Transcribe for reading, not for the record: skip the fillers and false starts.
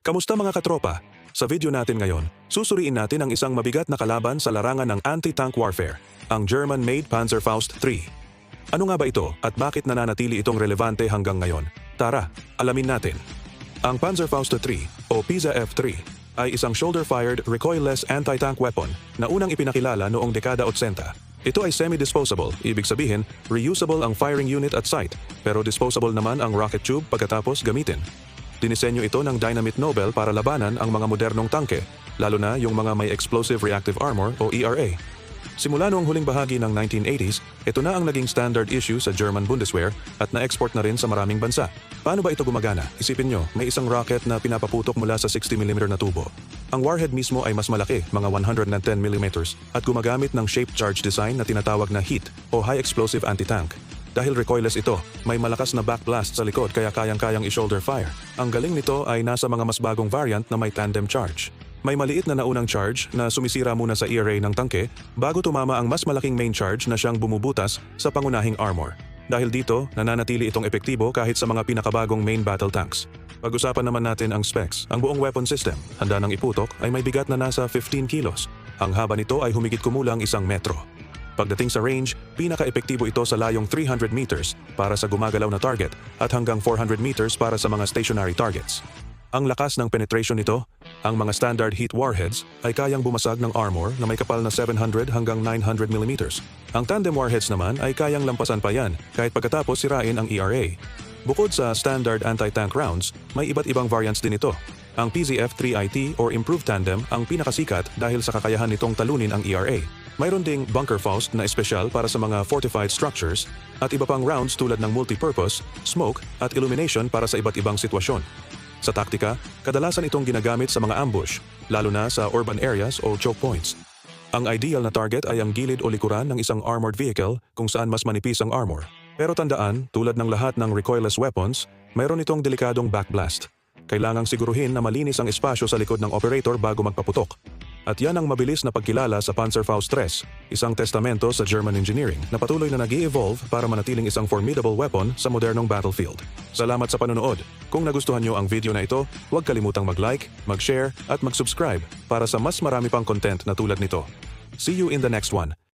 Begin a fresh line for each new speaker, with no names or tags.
Kamusta mga katropa? Sa video natin ngayon, susuriin natin ang isang mabigat na kalaban sa larangan ng anti-tank warfare, ang German-made Panzerfaust 3. Ano nga ba ito at bakit nananatili itong relevante hanggang ngayon? Tara, alamin natin. Ang Panzerfaust 3 o PISA F3 ay isang shoulder-fired, recoilless anti-tank weapon na unang ipinakilala noong dekada 80. Ito ay semi-disposable, ibig sabihin, reusable ang firing unit at sight, pero disposable naman ang rocket tube pagkatapos gamitin. Dinisenyo ito ng Dynamit Nobel para labanan ang mga modernong tangke, lalo na yung mga may Explosive Reactive Armor o ERA. Simula noong huling bahagi ng 1980s, ito na ang naging standard issue sa German Bundeswehr at na-export na rin sa maraming bansa. Paano ba ito gumagana? Isipin nyo, may isang rocket na pinapaputok mula sa 60mm na tubo. Ang warhead mismo ay mas malaki, mga 110mm, at gumagamit ng shaped charge design na tinatawag na HEAT o High Explosive Anti-Tank. Dahil recoilless ito, may malakas na backblast sa likod kaya kayang-kayang i-shoulder fire. Ang galing nito ay nasa mga mas bagong variant na may tandem charge. May maliit na naunang charge na sumisira muna sa ERA ng tangke bago tumama ang mas malaking main charge na siyang bumubutas sa pangunahing armor. Dahil dito, nananatili itong epektibo kahit sa mga pinakabagong main battle tanks. Pag-usapan naman natin ang specs. Ang buong weapon system, handa ng iputok, ay may bigat na nasa 15 kilos. Ang haba nito ay humigit kumulang 1 metro. Pagdating sa range, pinaka-epektibo ito sa layong 300 meters para sa gumagalaw na target at hanggang 400 meters para sa mga stationary targets. Ang lakas ng penetration nito, ang mga standard heat warheads ay kayang bumasag ng armor na may kapal na 700 hanggang 900 millimeters. Ang tandem warheads naman ay kayang lampasan pa yan kahit pagkatapos sirain ang ERA. Bukod sa standard anti-tank rounds, may iba't ibang variants din ito. Ang PZF-3IT or Improved Tandem ang pinakasikat dahil sa kakayahan nitong talunin ang ERA. Mayroon ding Bunkerfaust na espesyal para sa mga fortified structures at iba pang rounds tulad ng multipurpose, smoke at illumination para sa iba't ibang sitwasyon. Sa taktika, kadalasan itong ginagamit sa mga ambush, lalo na sa urban areas o choke points. Ang ideal na target ay ang gilid o likuran ng isang armored vehicle kung saan mas manipis ang armor. Pero tandaan, tulad ng lahat ng recoilless weapons, mayroon itong delikadong backblast. Kailangang siguruhin na malinis ang espasyo sa likod ng operator bago magpaputok. At yan ang mabilis na pagkilala sa Panzerfaust 3, isang testamento sa German engineering na patuloy na nag-i-evolve para manatiling isang formidable weapon sa modernong battlefield. Salamat sa panonood. Kung nagustuhan nyo ang video na ito, huwag kalimutang mag-like, mag-share at mag-subscribe para sa mas marami pang content na tulad nito. See you in the next one.